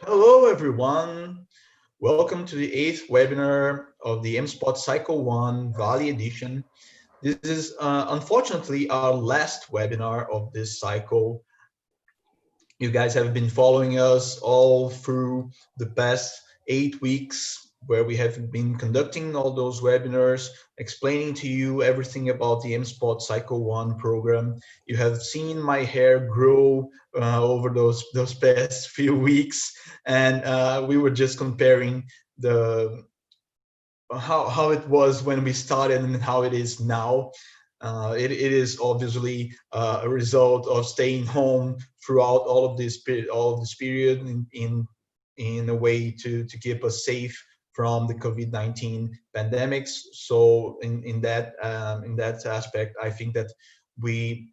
Hello, everyone. Welcome to the eighth webinar of the MSpot Cycle 1 Valley Edition. This is unfortunately our last webinar of this cycle. You guys have been following us all through the past 8 weeks where we have been conducting all those webinars, explaining to you everything about the MSpot Cycle 1 program. You have seen my hair grow over those past few weeks, and we were just comparing the how it was when we started and how it is now. It is obviously a result of staying home throughout all of this period in a way to keep us safe from the COVID-19 pandemics. So in that aspect, I think that we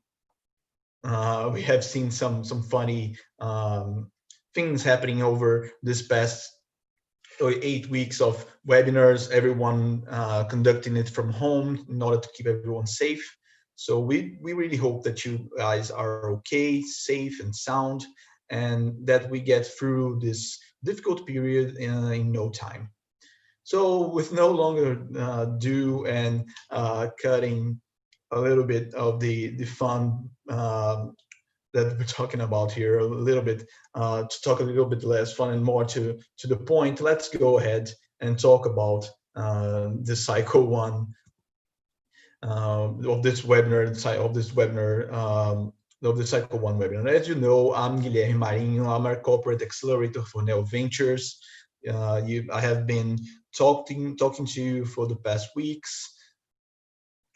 we have seen some funny things happening over this past 8 weeks of webinars, everyone conducting it from home in order to keep everyone safe. So we really hope that you guys are okay, safe and sound, and that we get through this difficult period in no time. So with no longer ado and cutting a little bit of the fun that we're talking about here a little bit, to talk a little bit less fun and more to the point, let's go ahead and talk about the cycle one of this webinar, of the cycle one webinar. As you know, I'm Guilherme Marinho. I'm a corporate accelerator for Neo Ventures. I have been talking to you for the past weeks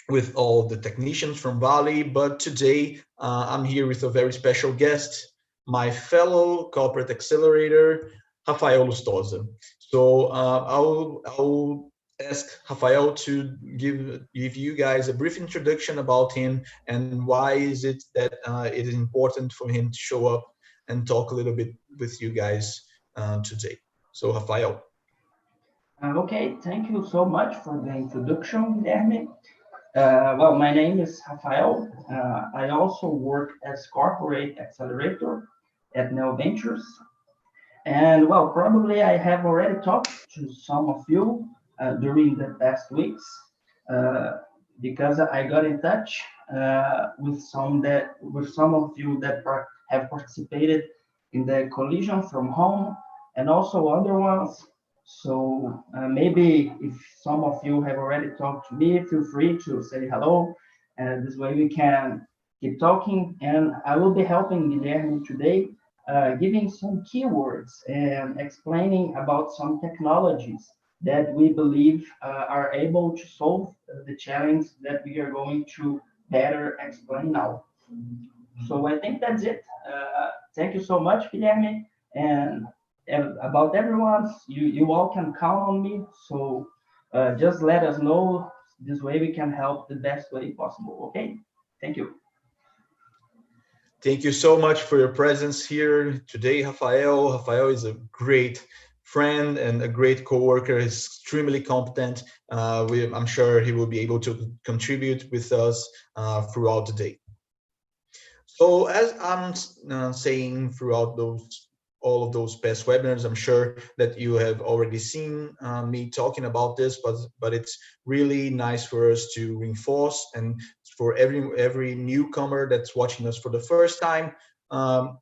with all the technicians from Valley, but today I'm here with a very special guest, my fellow corporate accelerator, Rafael Lustosa. So I'll ask Rafael to give you guys a brief introduction about him and why is it that it is important for him to show up and talk a little bit with you guys today. So Rafael. Okay, thank you so much for the introduction, Guilherme. Well, my name is Rafael. I also work as corporate accelerator at Neo Ventures. And well, probably I have already talked to some of you during the past weeks uh, because I got in touch with some of you that have participated in the collision from home and also other ones. So maybe if some of you have already talked to me, feel free to say hello. And this way we can keep talking. And I will be helping Guilherme today, giving some keywords and explaining about some technologies that we believe are able to solve the challenge that we are going to better explain now. So I think that's it. Thank you so much, Guilherme. And about everyone, you all can count on me. So just let us know. This way we can help the best way possible. Okay? Thank you. Thank you so much for your presence here today, Rafael. Rafael is a great friend and a great coworker. He's extremely competent. I'm sure he will be able to contribute with us throughout the day. So as I'm saying throughout all of those past webinars, I'm sure that you have already seen me talking about this, but it's really nice for us to reinforce and for every newcomer that's watching us for the first time. Um,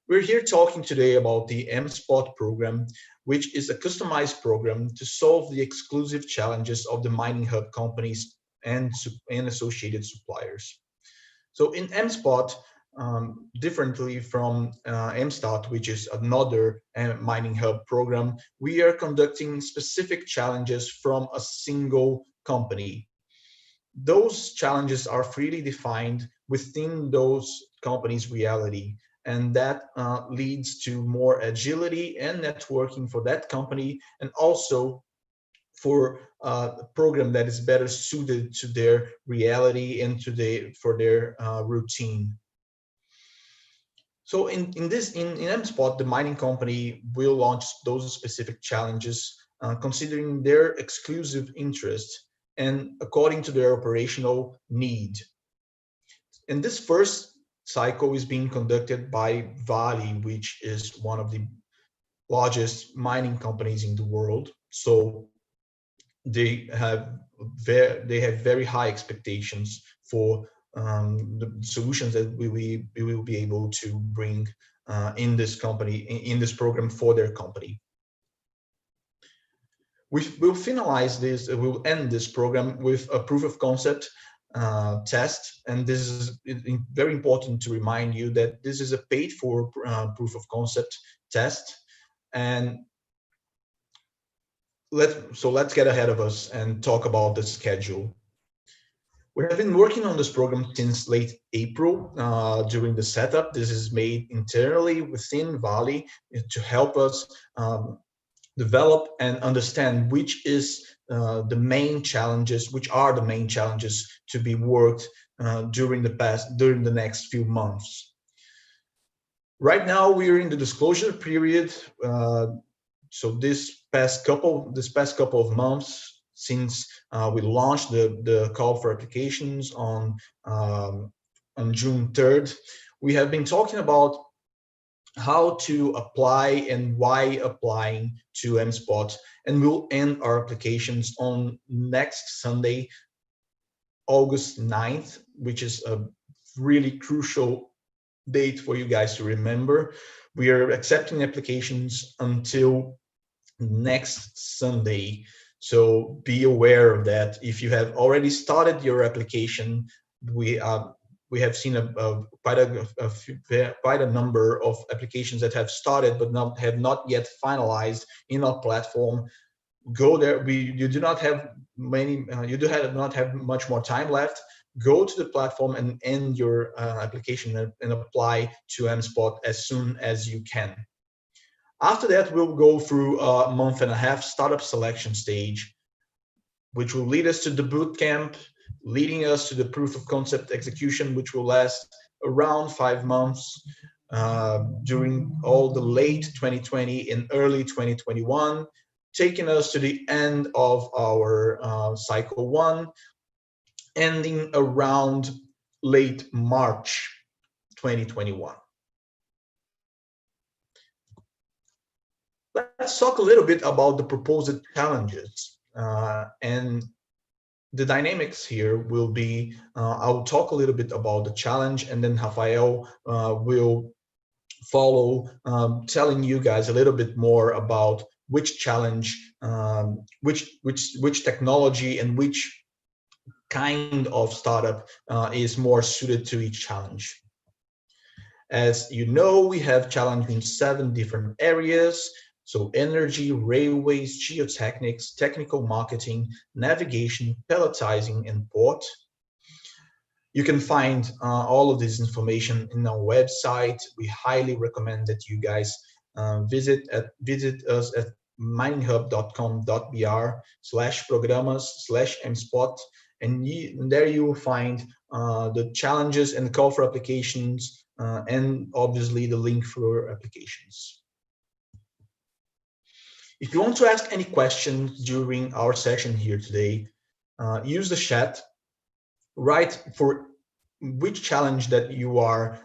we're here talking today about the MSpot program, which is a customized program to solve the exclusive challenges of the mining hub companies and associated suppliers. So in MSpot, differently from MStat, which is another mining hub program, we are conducting specific challenges from a single company. Those challenges are freely defined within those companies' reality, and that leads to more agility and networking for that company, and also for a program that is better suited to their reality and for their routine. So in MSpot, the mining company will launch those specific challenges considering their exclusive interest and according to their operational need. And this first cycle is being conducted by Vale, which is one of the largest mining companies in the world. So they have very high expectations for the solutions that we will be able to bring in this company, in this program for their company. We will finalize this, we'll end this program with a proof of concept test. And this is very important to remind you that this is a paid for proof of concept test. And let's get ahead of us and talk about the schedule. We have been working on this program since late April during the setup. This is made internally within Vale to help us develop and understand which is the main challenges, which are the main challenges to be worked during the next few months. Right now, we are in the disclosure period. So this past couple of months since we launched the call for applications on June 3rd, we have been talking about how to apply and why applying to MSpot, and we'll end our applications on next Sunday, August 9th, which is a really crucial date for you guys to remember. We are accepting applications until next Sunday. So be aware of that. If you have already started your application, we have seen quite a number of applications that have started but have not yet finalized in our platform. Go there. You do not have not have much more time left. Go to the platform and end your application and apply to MSpot as soon as you can. After that, we'll go through a month and a half startup selection stage, which will lead us to the boot camp, leading us to the proof of concept execution, which will last around 5 months during all the late 2020 and early 2021, taking us to the end of our cycle 1, ending around late March 2021. Let's talk a little bit about the proposed challenges. And the dynamics here will be, I'll talk a little bit about the challenge, and then Rafael will follow, telling you guys a little bit more about which challenge, which technology and which kind of startup is more suited to each challenge. As you know, we have challenge in 7 different areas. So energy, railways, geotechnics, technical marketing, navigation, pelletizing, and port. You can find all of this information in our website. We highly recommend that you guys visit us at mininghub.com.br/programas/MSpot, and there you will find the challenges and the call for applications, and obviously the link for applications. If you want to ask any questions during our session here today, use the chat. Write for which challenge that you are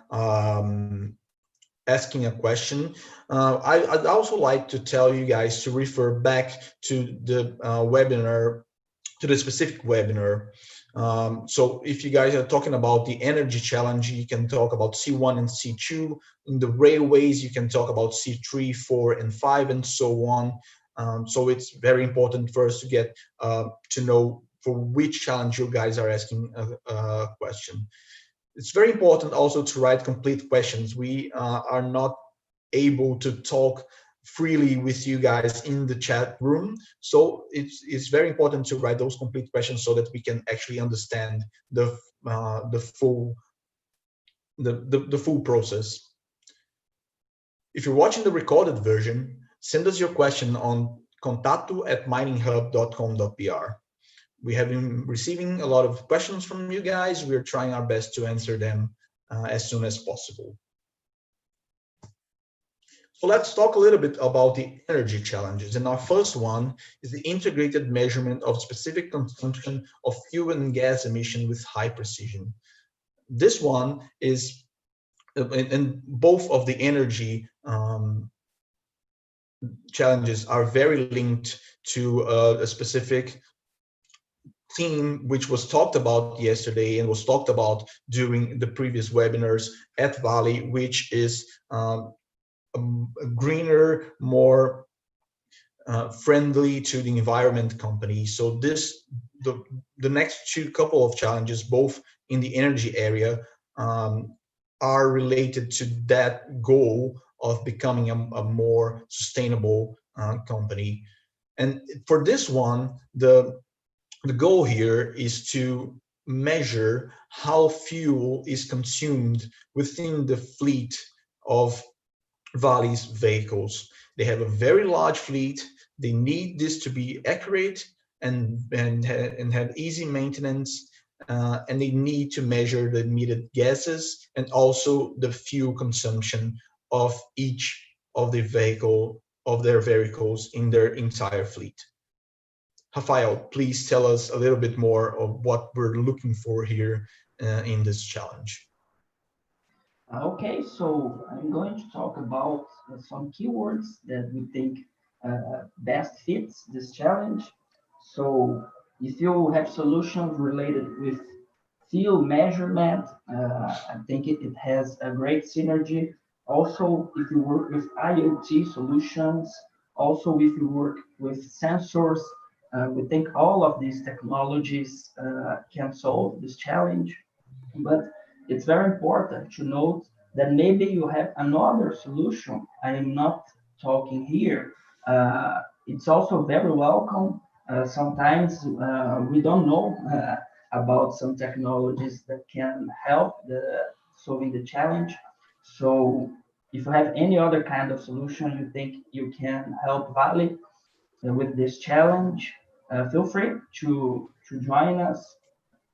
asking a question. I'd also like to tell you guys to refer back to the webinar, to the specific webinar. So if you guys are talking about the energy challenge, you can talk about C1 and C2. In the railways, you can talk about C3, 4, and 5, and so on. So it's very important for us to get to know for which challenge you guys are asking a question. It's very important also to write complete questions. We are not able to talk freely with you guys in the chat room, so it's very important to write those complete questions so that we can actually understand the full process. If you're watching the recorded version, send us your question on contato@mininghub.com.br. We have been receiving a lot of questions from you guys. We're trying our best to answer them as soon as possible. So let's talk a little bit about the energy challenges. And our first one is the integrated measurement of specific consumption of fuel and gas emission with high precision. This one is, and both of the energy challenges are very linked to a specific theme which was talked about yesterday and was talked about during the previous webinars at Valley, which is a greener, more friendly to the environment company. So the next two couple of challenges, both in the energy area, um, are related to that goal of becoming a more sustainable company. And for this one, the goal here is to measure how fuel is consumed within the fleet of Vale's vehicles. They have a very large fleet. They need this to be accurate and have easy maintenance, and they need to measure the emitted gases and also the fuel consumption of each of their vehicles in their entire fleet. Rafael, please tell us a little bit more of what we're looking for here in this challenge. Okay, so I'm going to talk about some keywords that we think best fits this challenge. So if you have solutions related with field measurement, I think it has a great synergy. Also, if you work with IoT solutions, also if you work with sensors, we think all of these technologies can solve this challenge. But it's very important to note that maybe you have another solution. I am not talking here. It's also very welcome. Sometimes we don't know about some technologies that can help solving the challenge. So if you have any other kind of solution you think you can help Vale with this challenge, feel free to join us.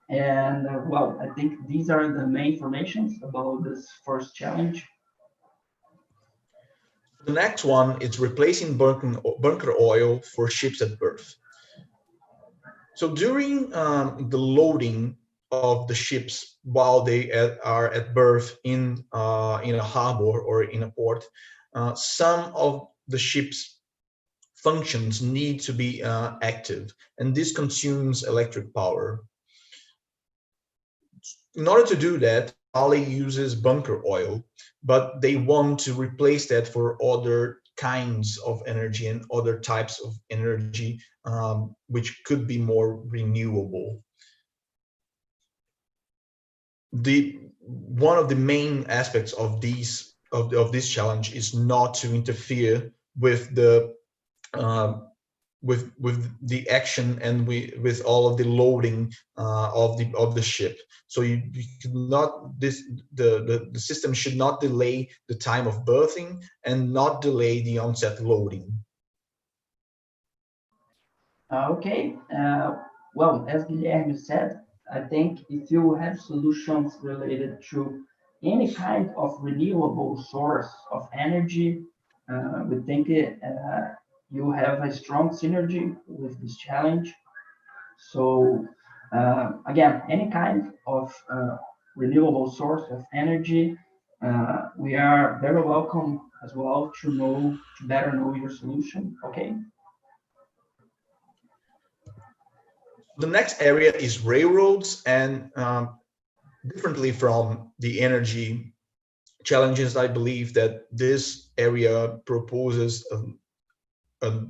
And well, I think these are the main informations about this first challenge. The next one is replacing bunker oil for ships at berth. So during the loading of the ships while they are at berth in a harbor or in a port, some of the ship's functions need to be active, and this consumes electric power. In order to do that, Vale uses bunker oil, but they want to replace that for other kinds of energy and other types of energy, which could be more renewable. The one of the main aspects of this challenge is not to interfere with the with the action and with all of the loading of the ship. So you could not the system should not delay the time of berthing and not delay the onset loading. Okay, well, as Guilherme said, I think if you have solutions related to any kind of renewable source of energy, we think you have a strong synergy with this challenge. So again, any kind of renewable source of energy, we are very welcome as well to better know your solution. Okay. The next area is railroads, and differently from the energy challenges, I believe that this area proposes a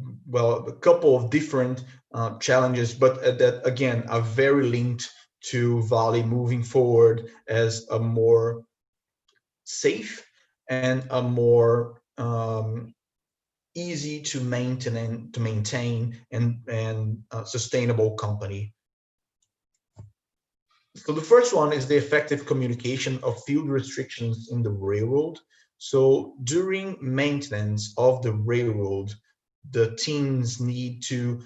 couple of different challenges, but that again are very linked to Vale moving forward as a more safe and a more easy to maintain and sustainable company. So the first one is the effective communication of field restrictions in the railroad. So during maintenance of the railroad, the teams need to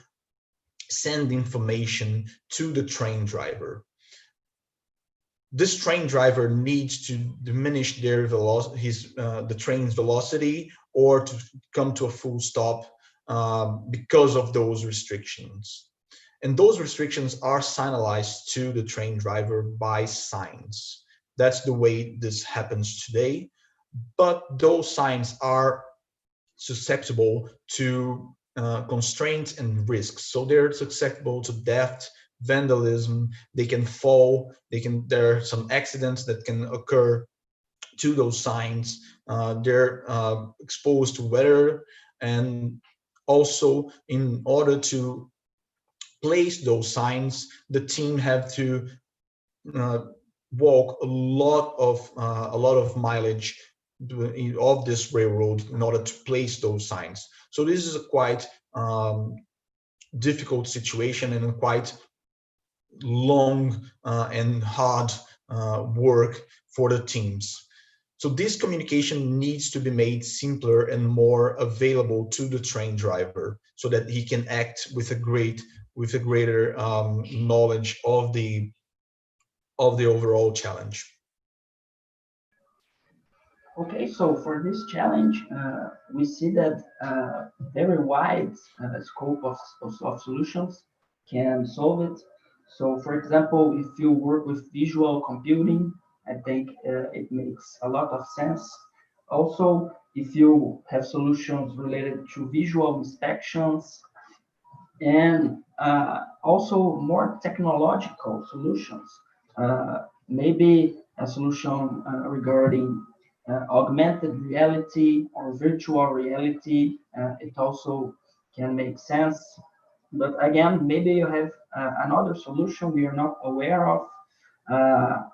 send information to the train driver. This train driver needs to diminish their the train's velocity or to come to a full stop because of those restrictions. And those restrictions are signalized to the train driver by signs. That's the way this happens today. But those signs are susceptible to constraints and risks. So they're susceptible to theft, vandalism. They can fall. There are some accidents that can occur to those signs. They're exposed to weather, and also in order to place those signs, the team have to uh, walk a lot of mileage of this railroad in order to place those signs. So this is a quite difficult situation and a quite long and hard work for the teams. So this communication needs to be made simpler and more available to the train driver so that he can act with a greater knowledge of the overall challenge. Okay, so for this challenge, we see that very wide scope of solutions can solve it. So, for example, if you work with visual computing, I think it makes a lot of sense. Also, if you have solutions related to visual inspections and also more technological solutions. Maybe a solution regarding augmented reality or virtual reality. It also can make sense. But again, maybe you have another solution we are not aware of.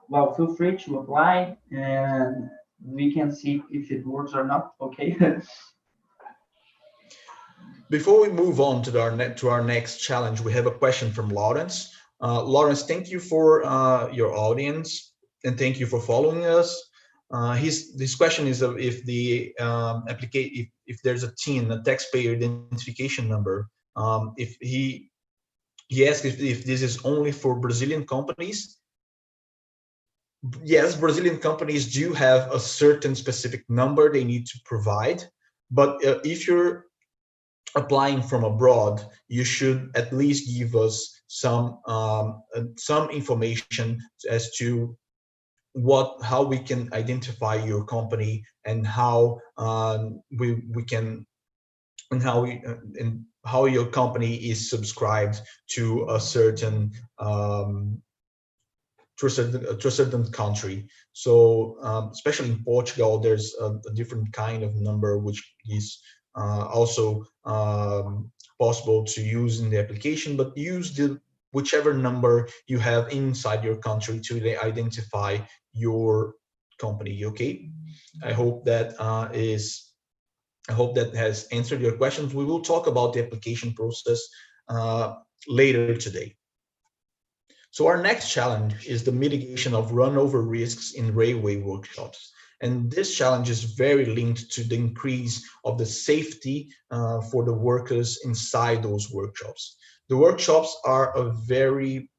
Well, feel free to apply and we can see if it works or not. Okay. Before we move on to our next challenge, we have a question from Lawrence. Lawrence, thank you for your audience and thank you for following us. His question is if the if there's a TIN, a taxpayer identification number, if he asked if this is only for Brazilian companies. Yes, Brazilian companies do have a certain specific number they need to provide, but if you're applying from abroad, you should at least give us some information as to how we can identify your company and how we can and how your company is subscribed to a certain to a certain country. So especially in Portugal, there's a different kind of number which is also possible to use in the application, but use the whichever number you have inside your country to identify your company. Okay, I hope that I hope that has answered your questions. We will talk about the application process later today. So our next challenge is the mitigation of runover risks in railway workshops. And this challenge is very linked to the increase of the safety for the workers inside those workshops. The workshops are a very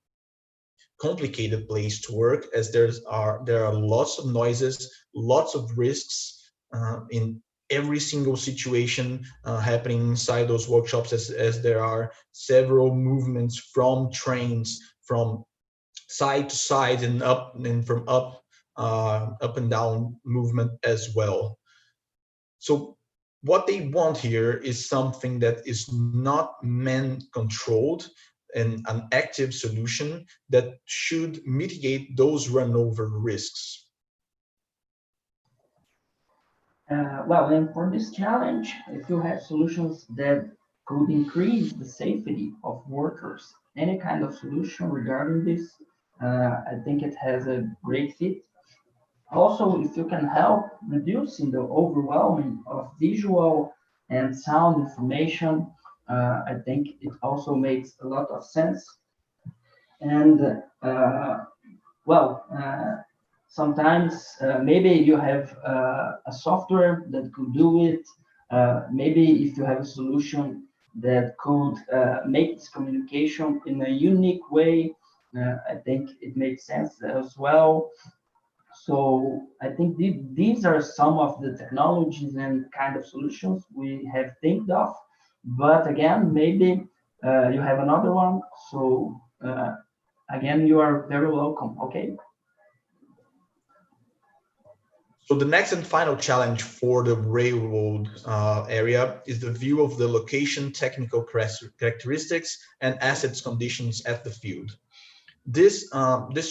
complicated place to work as there are lots of noises, lots of risks in every single situation happening inside those workshops as there are several movements from trains from side to side and up and from up and down movement as well. So what they want here is something that is not man controlled and an active solution that should mitigate those runover risks. Well, and for this challenge, if you have solutions that could increase the safety of workers, any kind of solution regarding this, I think it has a great fit. Also, if you can help reducing the overwhelming of visual and sound information, I think it also makes a lot of sense. And well, sometimes maybe you have a software that could do it. Maybe if you have a solution that could make this communication in a unique way, I think it makes sense as well. So I think these are some of the technologies and kind of solutions we have think of. But again, maybe you have another one. So again, you are very welcome. Okay. So the next and final challenge for the railroad area is the view of the location, technical characteristics, and assets conditions at the field. This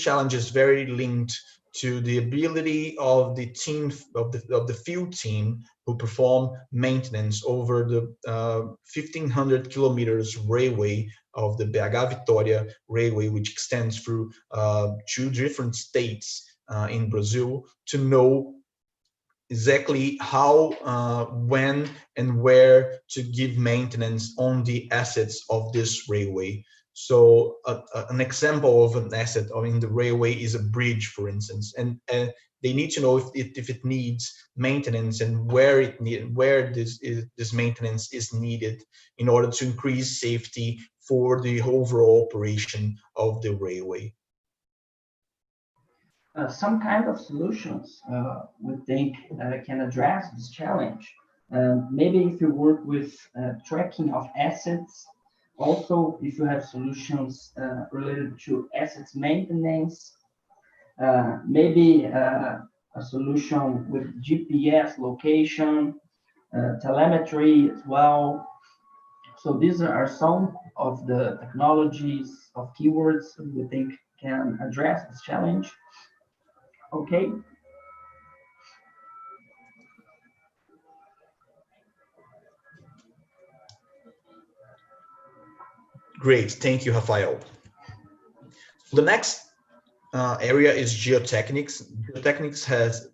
challenge is very linked to the ability of the team of the field team who perform maintenance over the 1,500 kilometers railway of the BH Vitória railway, which extends through two different states in Brazil, to know exactly how, when, and where to give maintenance on the assets of this railway. So an example of an asset in the railway is a bridge, for instance, and they need to know if it needs maintenance and where this maintenance is needed in order to increase safety for the overall operation of the railway. Some kind of solutions we think can address this challenge. Maybe if you work with tracking of assets, also if you have solutions related to assets maintenance, maybe a solution with GPS location, telemetry as well. So these are some of the technologies of keywords we think can address this challenge. Okay. Great, thank you, Rafael. The next area is geotechnics. Geotechnics has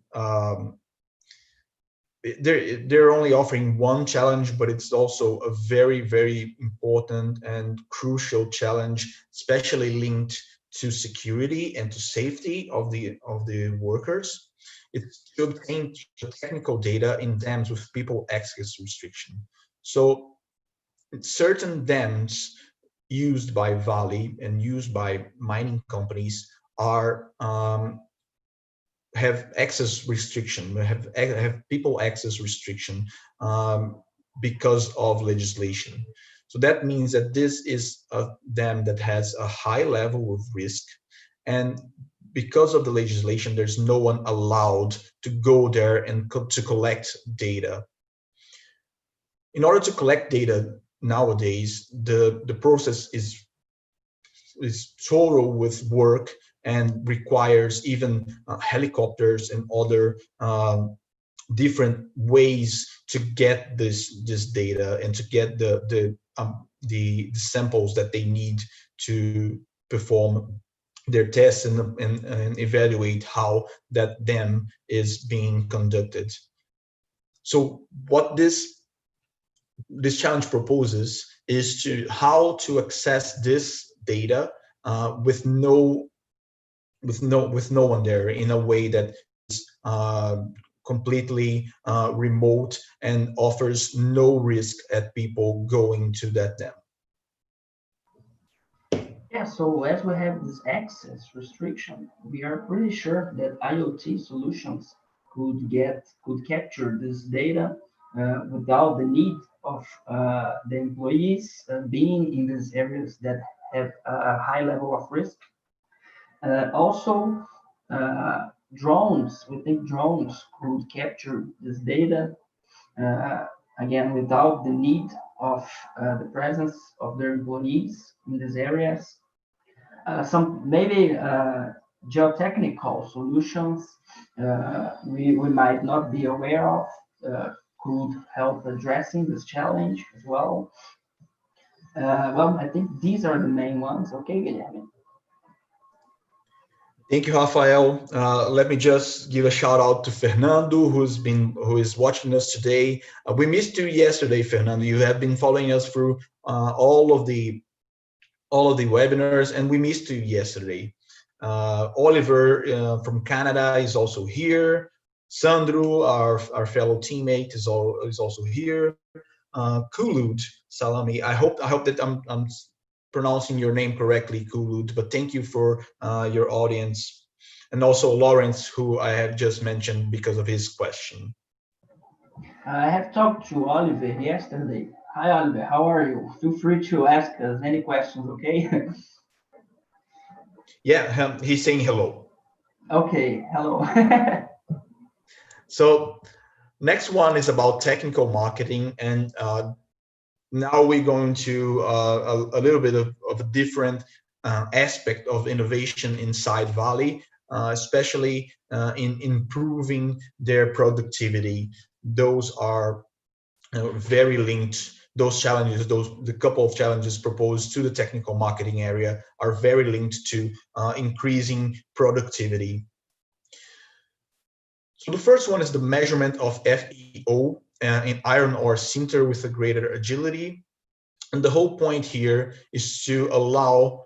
they're only offering one challenge, but it's also a very, very important and crucial challenge, especially linked to security and to safety of the workers. It's to obtain geotechnical data in dams with people access restriction. So certain dams used by Vale and used by mining companies are have access restriction, have people access restriction because of legislation. So that means that this is a dam that has a high level of risk, and because of the legislation, there's no one allowed to go there and to collect data. In order to collect data nowadays, the process is thorough with work and requires even helicopters and other different ways to get this data and to get the samples that they need to perform their tests and evaluate how that dam is being conducted. So what this challenge proposes is to how to access this data with no one there, in a way that is completely remote and offers no risk at people going to that dam. Yeah, so as we have this access restriction, we are pretty sure that IoT solutions could capture this data without the need of the employees being in these areas that have a high level of risk. Also, drones, we think drones could capture this data, uh, again, without the need of the presence of their employees in these areas. Some maybe geotechnical solutions we might not be aware of could help addressing this challenge as well. Well, I think these are the main ones. Okay, Guilherme. Thank you, Rafael. Let me just give a shout out to Fernando, who is watching us today. We missed you yesterday, Fernando. You have been following us through all of the webinars, and we missed you yesterday. Oliver from Canada is also here. Sandro, our fellow teammate, is also here. Kulud Salami. I hope that I'm pronouncing your name correctly, Kulud. But thank you for your audience, and also Lawrence, who I have just mentioned because of his question. I have talked to Oliver yesterday. Hi, Oliver. How are you? Feel free to ask us any questions. Okay. Yeah, he's saying hello. Okay. Hello. So next one is about technical marketing, and now we're going to a little bit of a different aspect of innovation inside Valley, especially in improving their productivity. Those are very linked. Those challenges, the couple of challenges proposed to the technical marketing area are very linked to increasing productivity. So the first one is the measurement of FEO in iron ore sinter with a greater agility. And the whole point here is to allow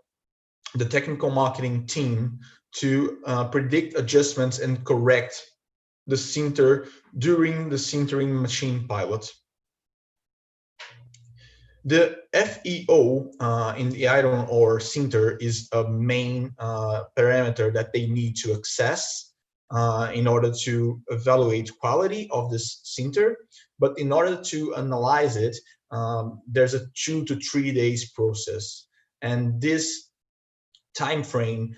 the technical marketing team to predict adjustments and correct the sinter during the sintering machine pilot. The FEO in the iron ore sinter is a main parameter that they need to access in order to evaluate quality of this sinter. But in order to analyze it, there's a 2 to 3 days process. And this time frame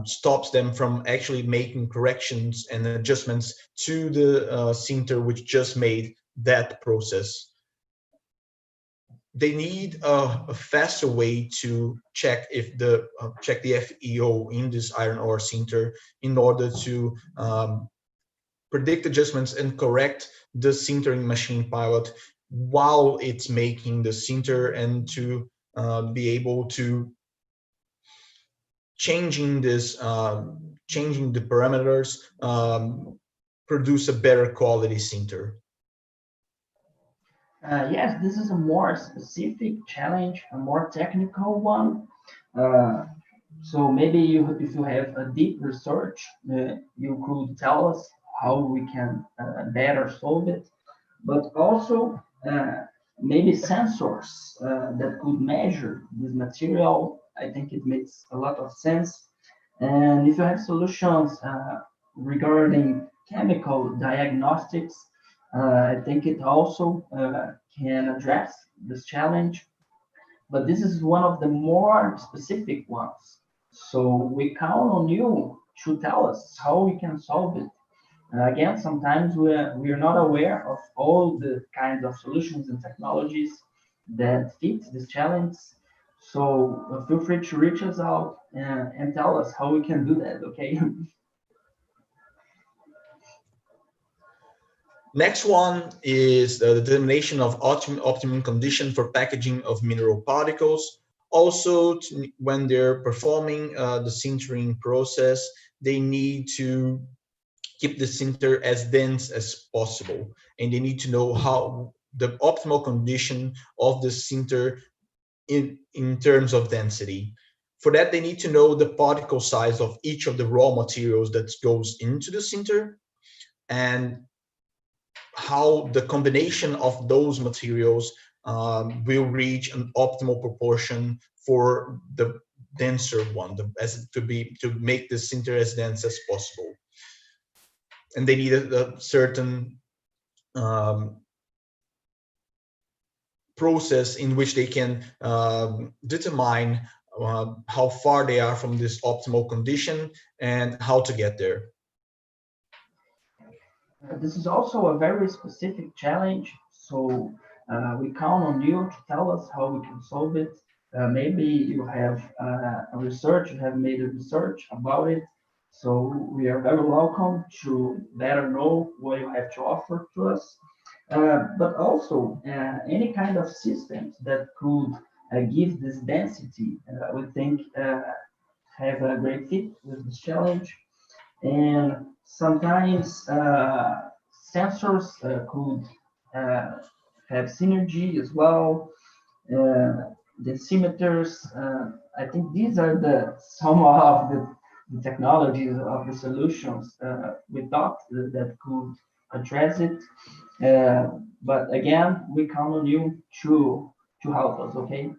stops them from actually making corrections and adjustments to the sinter which just made that process. They need a faster way to check if the check the FEO in this iron ore sinter in order to predict adjustments and correct the sintering machine pilot while it's making the sinter, and to be able to changing the parameters, produce a better quality sinter. Yes, this is a more specific challenge, a more technical one. Uh, so maybe if you have a deep research, you could tell us how we can better solve it. But also maybe sensors that could measure this material. I think it makes a lot of sense. And if you have solutions regarding chemical diagnostics, I think it also can address this challenge. But this is one of the more specific ones. So we count on you to tell us how we can solve it. Again, sometimes we're not aware of all the kinds of solutions and technologies that fit this challenge. So feel free to reach us out and tell us how we can do that, okay? Next one is the determination of optimum condition for packaging of mineral particles. Also, when they're performing the sintering process, they need to keep the sinter as dense as possible, and they need to know how the optimal condition of the sinter in terms of density. For that, they need to know the particle size of each of the raw materials that goes into the sinter, and how the combination of those materials will reach an optimal proportion for the denser one, to make the sinter as dense as possible. And they need a certain um, process in which they can determine how far they are from this optimal condition and how to get there. This is also a very specific challenge, so we count on you to tell us how we can solve it. Maybe you have a research, you have made a research about it, so we are very welcome to better know what you have to offer to us. But also any kind of systems that could give this density, we think have a great fit with this challenge. And sometimes sensors could uh, have synergy as well. Densimeters, I think these are the some of the technologies of the solutions we thought that could address it. But again, we count on you to help us, okay?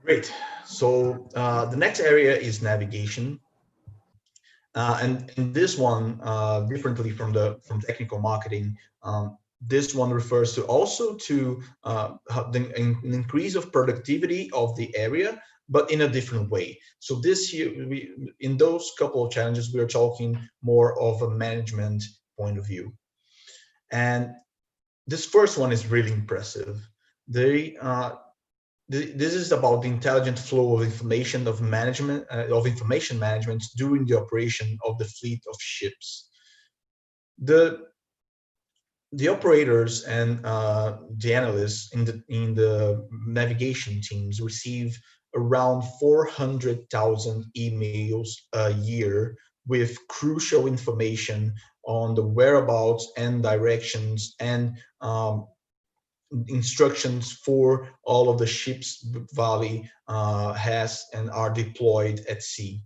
Great. So the next area is navigation. And in this one, differently from technical marketing, this one refers to also to an increase of productivity of the area, but in a different way. So this year, in those couple of challenges, we are talking more of a management point of view. And this first one is really impressive. They this is about the intelligent flow of information of information management during the operation of the fleet of ships. The operators and the analysts in the navigation teams receive around 400,000 emails a year with crucial information on the whereabouts and directions and instructions for all of the ships Valley has and are deployed at sea.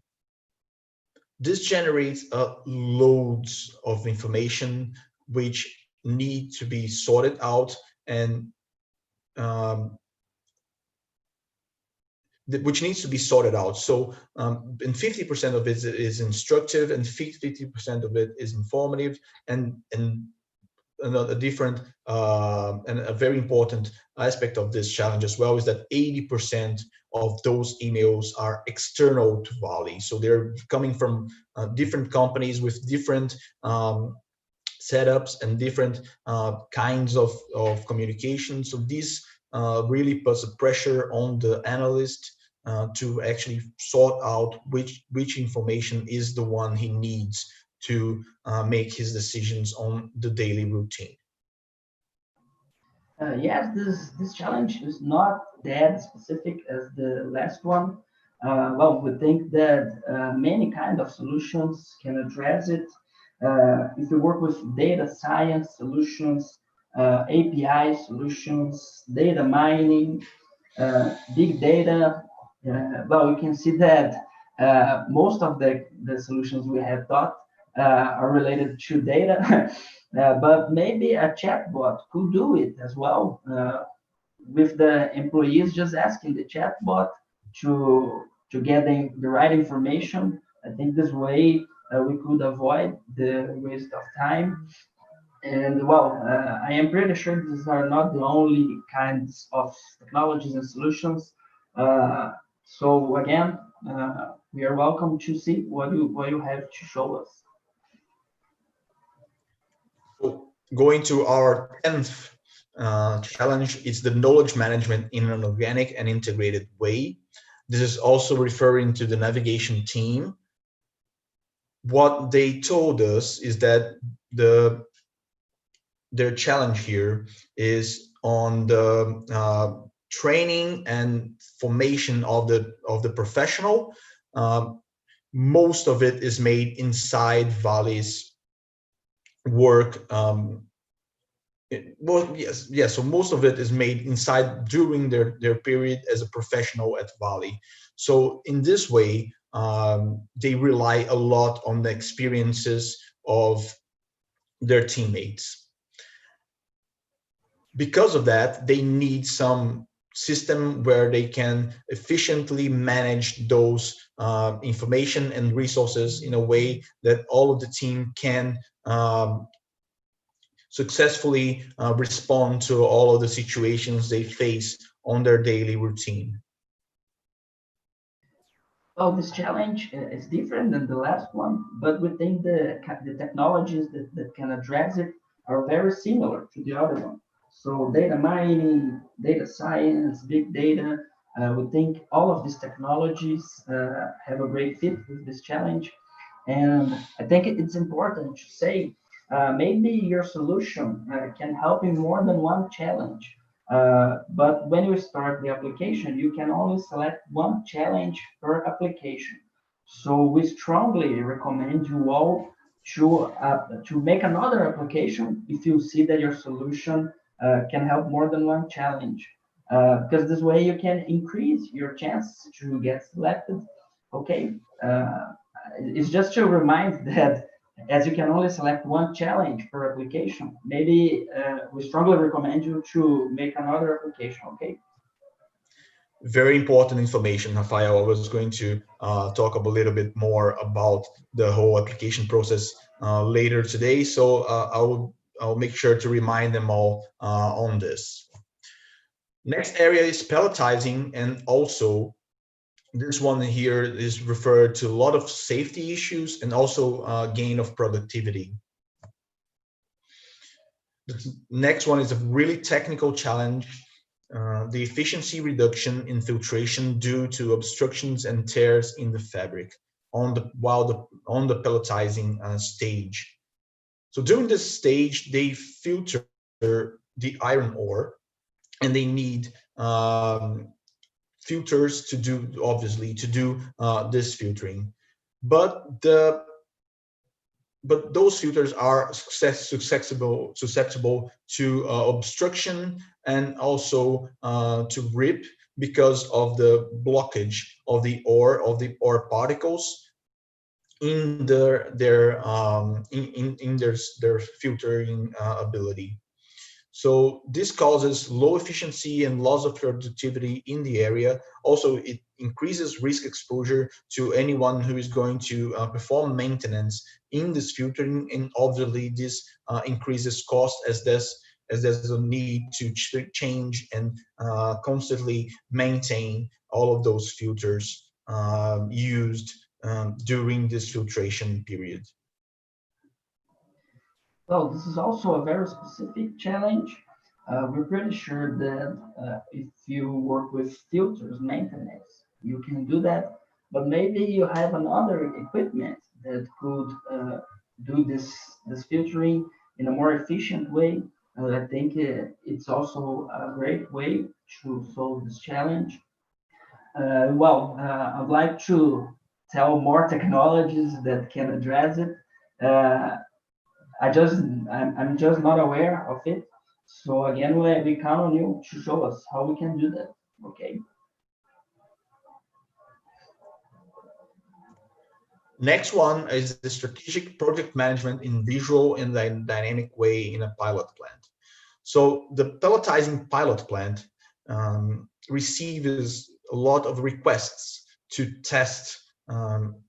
This generates loads of information which need to be sorted out and um, which needs to be sorted out. So, and 50% of it is instructive, and 50% of it is informative, and another different and a very important aspect of this challenge as well is that 80% of those emails are external to Valley. So they're coming from different companies with different setups and different kinds of communication. So this really puts a pressure on the analyst to actually sort out which information is the one he needs to make his decisions on the daily routine. Yes, this challenge is not that specific as the last one. Well, we think that many kind of solutions can address it. If you work with data science solutions, API solutions, data mining, big data, well, we can see that most of the solutions we have thought are related to data, but maybe a chatbot could do it as well, with the employees just asking the chatbot to get the right information. I think this way we could avoid the waste of time. And well, I am pretty sure these are not the only kinds of technologies and solutions. So again, we are welcome to see what you have to show us. So going to our 10th challenge is the knowledge management in an organic and integrated way. This is also referring to the navigation team. What they told us is that their challenge here is on the training and formation of the professional. Most of it is made inside Valley's work. Well, yes. So most of it is made inside during their period as a professional at Valley. So in this way, they rely a lot on the experiences of their teammates. Because of that, they need some system where they can efficiently manage those information and resources in a way that all of the team can successfully respond to all of the situations they face on their daily routine. Well, this challenge is different than the last one, but we think the technologies that can address it are very similar to the other one. So data mining, data science, big data, we think all of these technologies have a great fit with this challenge. And I think it's important to say maybe your solution can help in more than one challenge. But when you start the application, you can only select one challenge per application. So we strongly recommend you all to make another application if you see that your solution can help more than one challenge. Because this way you can increase your chance to get selected. Okay, it's just to remind that as you can only select one challenge per application, maybe we strongly recommend you to make another application, okay? Very important information, Rafael. I was going to talk a little bit more about the whole application process later today, so I'll make sure to remind them all on this. Next area is pelletizing and also This one here is referred to a lot of safety issues and also gain of productivity. The next one is a really technical challenge, the efficiency reduction in filtration due to obstructions and tears in the fabric on the pelletizing stage. So during this stage, they filter the iron ore, and they need filters to do, obviously, to do this filtering. But those filters are susceptible to obstruction and also to rip because of the blockage of the ore particles in their filtering ability. So this causes low efficiency and loss of productivity in the area. Also, it increases risk exposure to anyone who is going to perform maintenance in this filtering, and obviously this increases cost as there's a need to change and constantly maintain all of those filters used during this filtration period. Well, this is also a very specific challenge. We're pretty sure that if you work with filters maintenance, you can do that. But maybe you have another equipment that could do this filtering in a more efficient way. I think it's also a great way to solve this challenge. I'd like to tell more technologies that can address it. Uh, I'm just not aware of it. So again, we count on you to show us how we can do that. Okay. Next one is the strategic project management in visual and dynamic way in a pilot plant. So the pelletizing pilot plant receives a lot of requests to test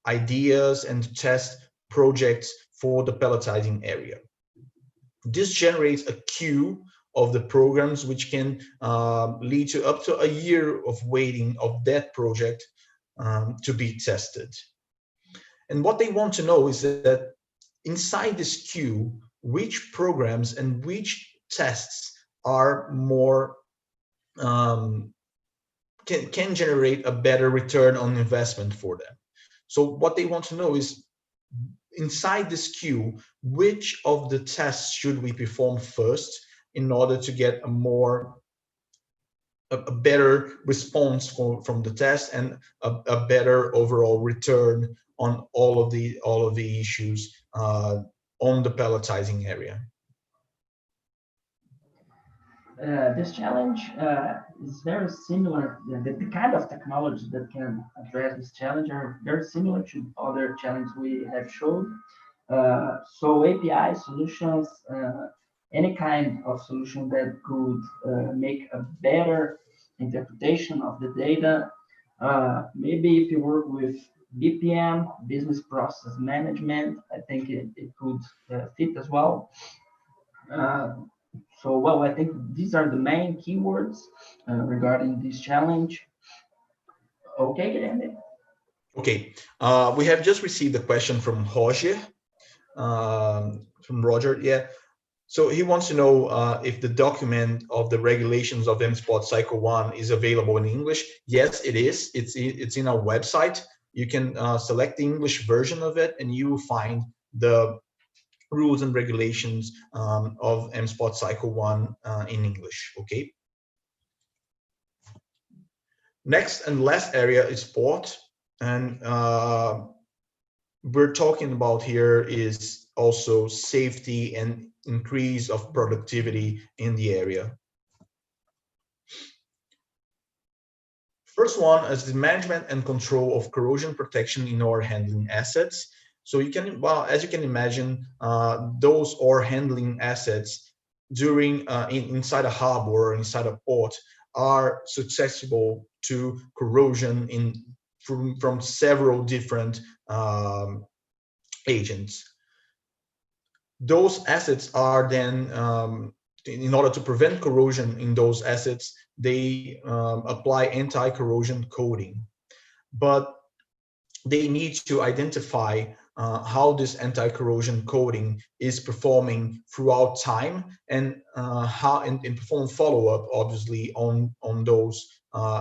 ideas and to test projects for the pelletizing area. This generates a queue of the programs which can lead to up to a year of waiting of that project to be tested. And what they want to know is that inside this queue, which programs and which tests are more can generate a better return on investment for them. So what they want to know is inside this queue, which of the tests should we perform first in order to get a better response from the test and a better overall return on all of the issues on the pelletizing area. This challenge is very similar. The kind of technology that can address this challenge are very similar to other challenges we have showed. So API solutions, any kind of solution that could make a better interpretation of the data. Maybe if you work with BPM, business process management, I think it could fit as well. I think these are the main keywords regarding this challenge. Okay, Guilherme. Okay, we have just received a question from Roger. From Roger, yeah. So he wants to know if the document of the regulations of MSpot Cycle 1 is available in English. Yes, it is. It's in our website. You can select the English version of it, and you will find the rules and regulations of MSpot Cycle 1 in English, okay? Next and last area is port. And we're talking about here is also safety and increase of productivity in the area. First one is the management and control of corrosion protection in ore handling assets. So you can, well, as you can imagine, those ore handling assets during inside a harbor or inside a port are susceptible to corrosion from several different agents. Those assets are then, in order to prevent corrosion in those assets, they apply anti-corrosion coating. but they need to identify how this anti-corrosion coating is performing throughout time, and how and perform follow-up obviously on those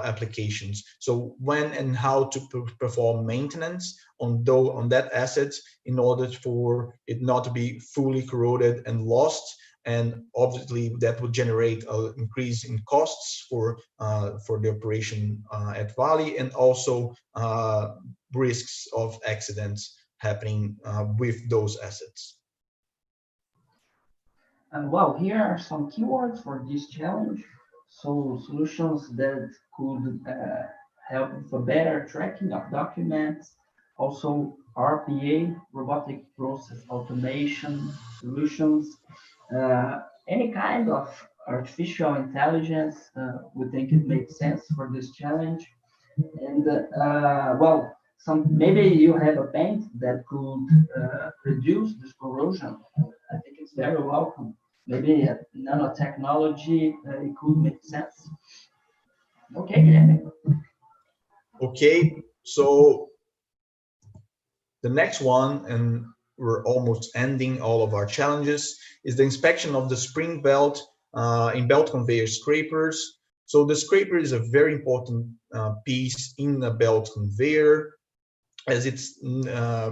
applications. So when and how to perform maintenance on that asset in order for it not to be fully corroded and lost. And obviously that would generate an increase in costs for the operation at Vale, and also risks of accidents happening with those assets. Well, here are some keywords for this challenge. So solutions that could help with a better tracking of documents. Also RPA, robotic process automation solutions. Uh, any kind of artificial intelligence, we think it makes sense for this challenge. And well, some maybe you have a paint that could reduce this corrosion. I think it's very welcome. Maybe nanotechnology, it could make sense. Okay, Guilherme. Okay, so the next one, and we're almost ending all of our challenges, is the inspection of the spring belt in belt conveyor scrapers. So the scraper is a very important piece in a belt conveyor, as it's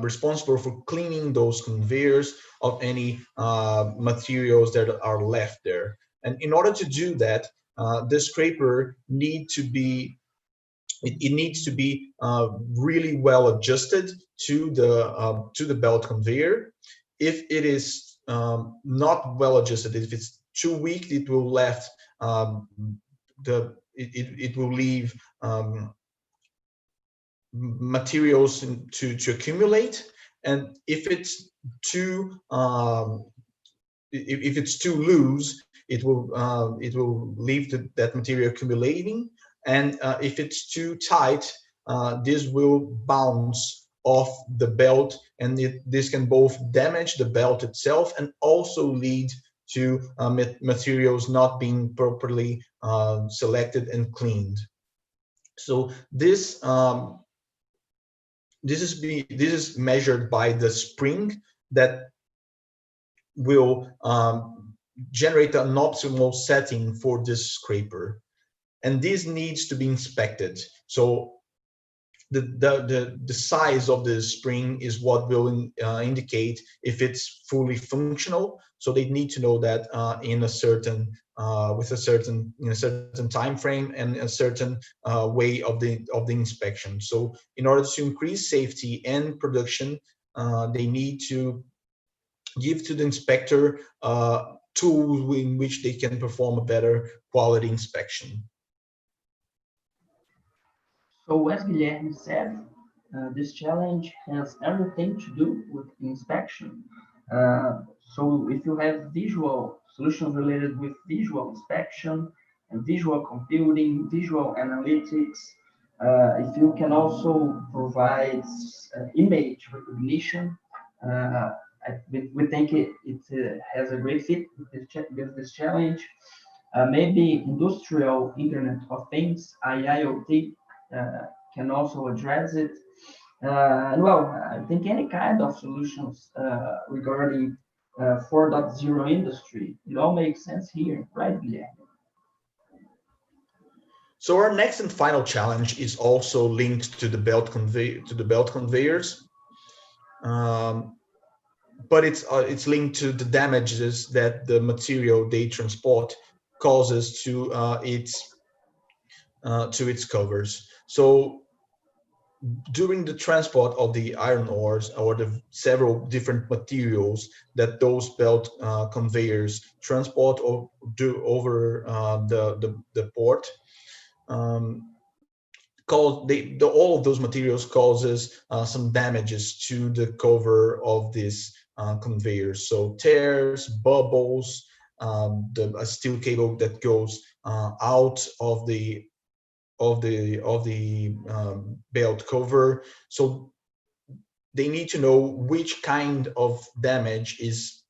responsible for cleaning those conveyors of any materials that are left there. And in order to do that, the scraper it needs to be really well adjusted to the belt conveyor. If it is not well adjusted, if it's too weak, it will left it will leave materials to accumulate. And if it's too if it's too loose, it will leave that material accumulating. And if it's too tight, this will bounce off the belt, and this can both damage the belt itself and also lead to materials not being properly selected and cleaned. So this is measured by the spring that will generate an optimal setting for this scraper, and this needs to be inspected. So the size of the spring is what will indicate if it's fully functional. So they need to know that in a certain with a certain time frame and a certain way of the inspection. So in order to increase safety and production, they need to give to the inspector tools in which they can perform a better quality inspection. So as Guilherme said, this challenge has everything to do with inspection. So if you have visual solutions related with visual inspection and visual computing, visual analytics, if you can also provide image recognition, we think it has a great fit with this challenge. Maybe industrial Internet of Things, IIoT, can also address it. Well, I think any kind of solutions regarding 4.0 industry, it all makes sense here, right, Guilherme? So our next and final challenge is also linked to the belt conveyors, but it's linked to the damages that the material they transport causes to its covers. So during the transport of the iron ores or the several different materials that those belt conveyors transport or do over the port, all of those materials causes some damages to the cover of these conveyors. So tears, bubbles, a steel cable that goes out of the belt cover. So they need to know which kind of damage is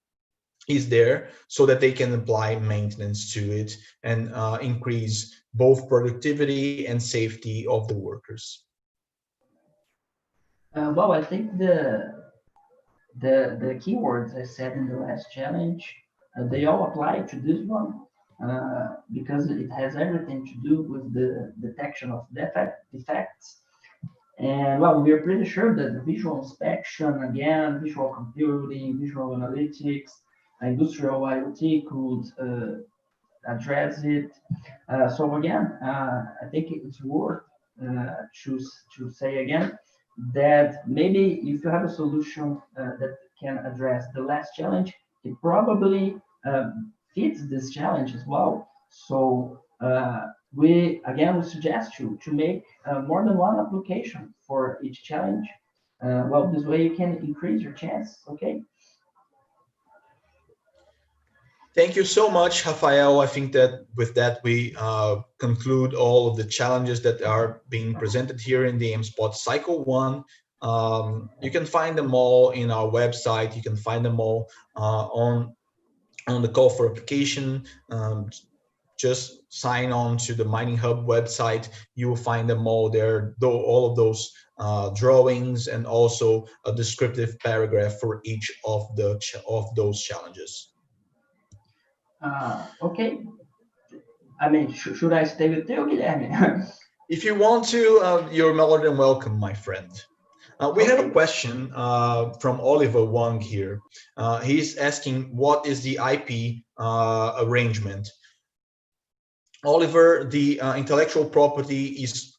there, so that they can apply maintenance to it and increase both productivity and safety of the workers. Well, I think the keywords I said in the last challenge, they all apply to this one because it has everything to do with the detection of defects. And well, we are pretty sure that the visual inspection, again, visual computing, visual analytics, industrial IoT could address it. So again, I think it's worth to say again that maybe if you have a solution that can address the last challenge, it probably fits this challenge as well. So we suggest you to make more than one application for each challenge. Well, this way you can increase your chance. Okay. Thank you so much, Rafael. I think that with that, we conclude all of the challenges that are being presented here in the MSpot Cycle 1. You can find them all in our website. You can find them all on the call for application. Just sign on to the Mining Hub website. You will find them all there, though all of those drawings and also a descriptive paragraph for each of those challenges. Okay. I mean, should I stay with you, Guilherme? If you want to, you're more than welcome, my friend. We have a Okay. question from Oliver Wang here. He's asking, what is the IP arrangement? Oliver, the intellectual property is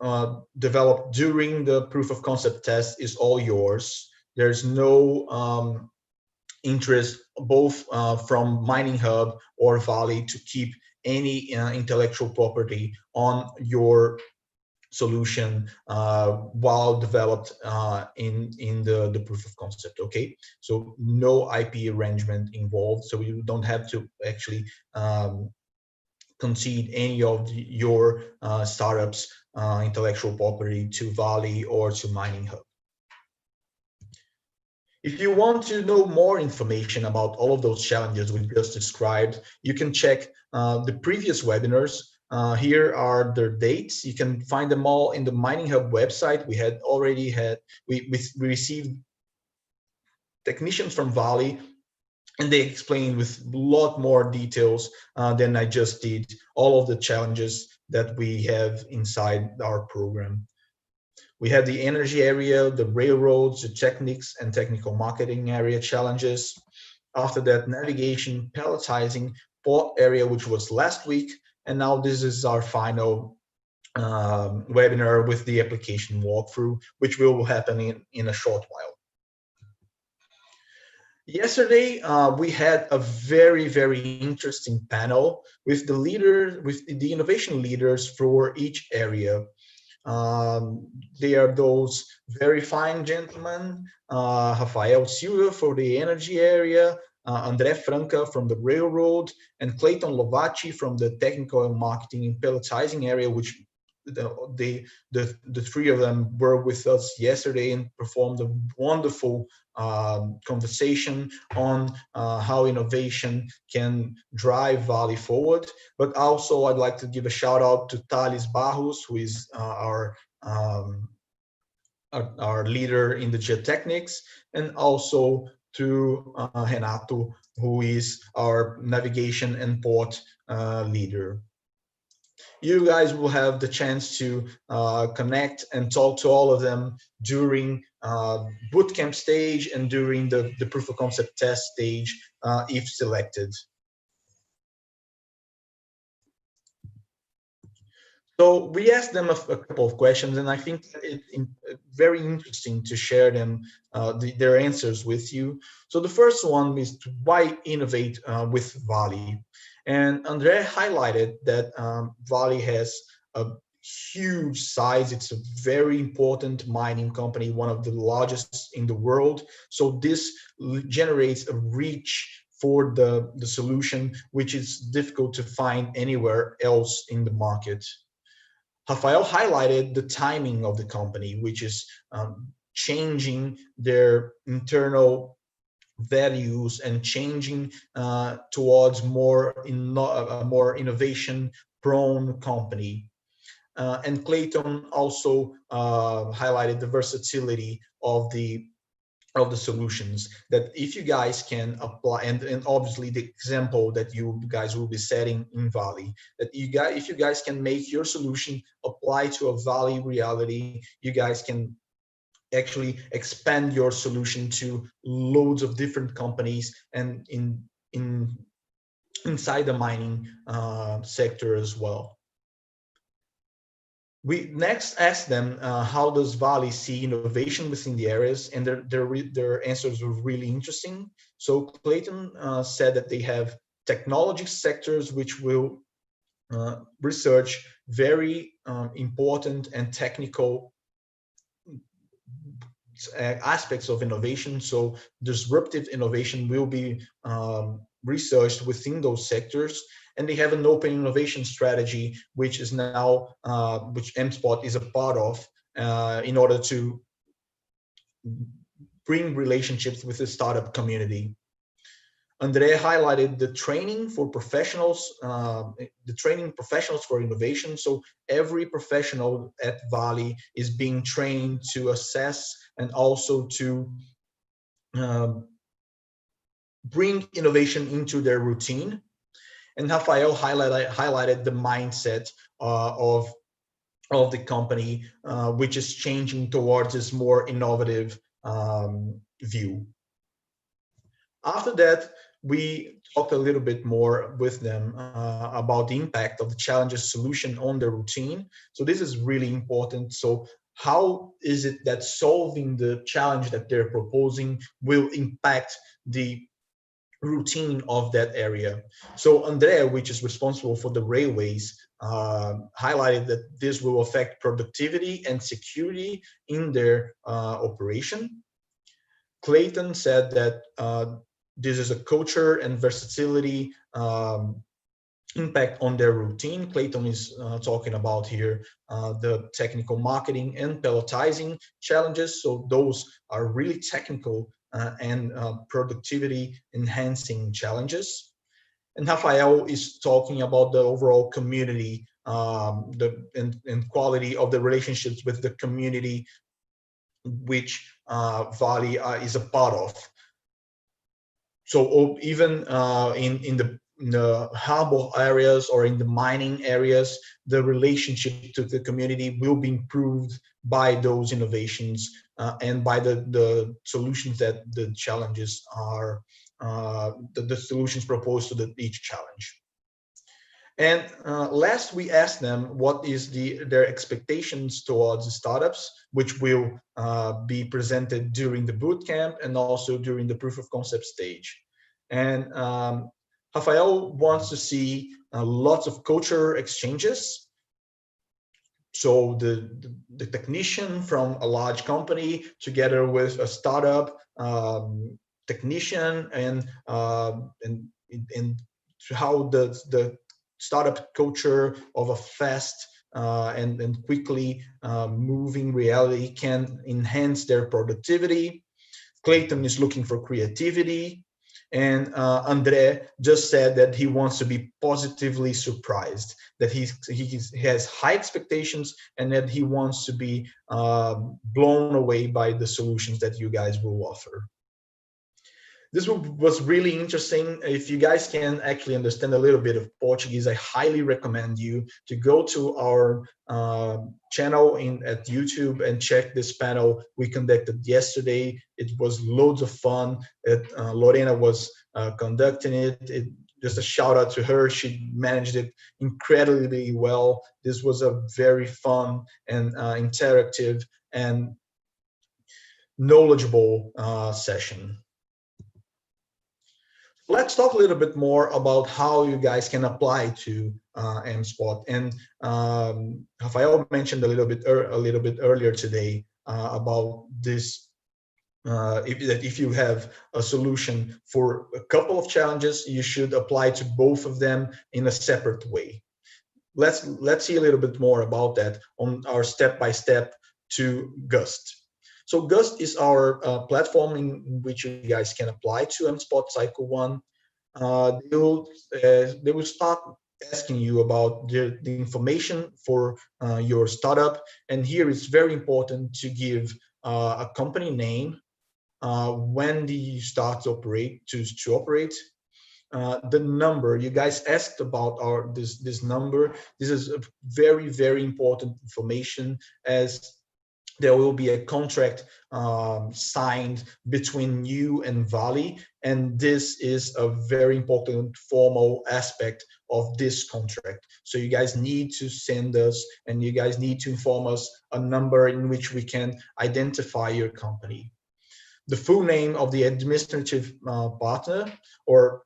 developed during the proof of concept test is all yours. There's no interest both from Mining Hub or Valley to keep any intellectual property on your solution while developed in the proof of concept. Okay, so no IP arrangement involved, so you don't have to actually concede any of your startups intellectual property to Valley or to Mining Hub. If you want to know more information about all of those challenges we just described, you can check the previous webinars. Here are their dates. You can find them all in the Mining Hub website. We received technicians from Valley, and they explained with a lot more details than I just did all of the challenges that we have inside our program. We have the energy area, the railroads, the techniques and technical marketing area challenges. After that, navigation, pelletizing, port area, which was last week. And now this is our final webinar with the application walkthrough, which will happen in a short while. Yesterday, we had a very, very interesting panel with the innovation leaders for each area. They are those very fine gentlemen, Rafael Silva for the energy area, André Franca from the railroad, and Clayton Lovaci from the technical and marketing and pelletizing area, which the three of them were with us yesterday and performed a wonderful conversation on how innovation can drive Valley forward. But also I'd like to give a shout out to Thales Barros, who is our leader in the geotechnics, and also to Renato, who is our navigation and port leader. You guys will have the chance to connect and talk to all of them during bootcamp stage and during the proof of concept test stage if selected. So we asked them a couple of questions, and I think it's very interesting to share their answers with you. So the first one is why innovate with Valley? And Andre highlighted that Valley has a huge size. It's a very important mining company, one of the largest in the world. So this generates a reach for the solution, which is difficult to find anywhere else in the market. Rafael highlighted the timing of the company, which is changing their internal values and changing towards a more innovation-prone company. And Clayton also highlighted the versatility of the solutions, that if you guys can apply, and obviously the example that you guys will be setting in Valley, that if you guys can make your solution apply to a Valley reality, you guys can actually expand your solution to loads of different companies and in inside the mining sector as well. We next asked them how does Valley see innovation within the areas, and their answers were really interesting. So Clayton said that they have technology sectors which will research very important and technical aspects of innovation. So disruptive innovation will be researched within those sectors, and they have an open innovation strategy, which is now which MSpot is a part of, in order to bring relationships with the startup community. Andre highlighted the training for professionals, the training professionals for innovation. So every professional at Valley is being trained to assess and also to um, bring innovation into their routine. And Rafael highlighted the mindset of the company, which is changing towards this more innovative view. After that, we talked a little bit more with them about the impact of the challenges solution on their routine. So this is really important. So how is it that solving the challenge that they're proposing will impact the routine of that area? So Andrea, which is responsible for the railways, highlighted that this will affect productivity and security in their operation. Clayton said that this is a culture and versatility impact on their routine. Clayton is talking about here the technical marketing and pelletizing challenges. So those are really technical and productivity enhancing challenges. And Rafael is talking about the overall community, and quality of the relationships with the community, which Valley is a part of. So even in the harbor areas or in the mining areas, the relationship to the community will be improved by those innovations and by the solutions that the challenges are, the solutions proposed to each challenge. And last, we asked them what is their expectations towards the startups, which will be presented during the bootcamp and also during the proof of concept stage. And Rafael wants to see lots of culture exchanges. So the technician from a large company together with a startup technician, and how the startup culture of a fast and quickly moving reality can enhance their productivity. Clayton is looking for creativity. And Andre just said that he wants to be positively surprised, that he has high expectations, and that he wants to be blown away by the solutions that you guys will offer. This was really interesting. If you guys can actually understand a little bit of Portuguese, I highly recommend you to go to our channel at YouTube and check this panel we conducted yesterday. It was loads of fun. Lorena was conducting it. Just a shout out to her. She managed it incredibly well. This was a very fun and interactive and knowledgeable session. Let's talk a little bit more about how you guys can apply to MSpot. And Rafael mentioned a little bit earlier today about this. If you have a solution for a couple of challenges, you should apply to both of them in a separate way. Let's see a little bit more about that on our step-by-step to Gust. So Gust is our platform in which you guys can apply to MSpot Cycle 1. They will start asking you about the information for your startup. And here it's very important to give a company name, when do you start to operate, the number you guys asked about, this number. This is a very important information, as there will be a contract signed between you and Vale, and this is a very important formal aspect of this contract. So you guys need to send us, and you guys need to inform us a number in which we can identify your company. The full name of the administrative partner, or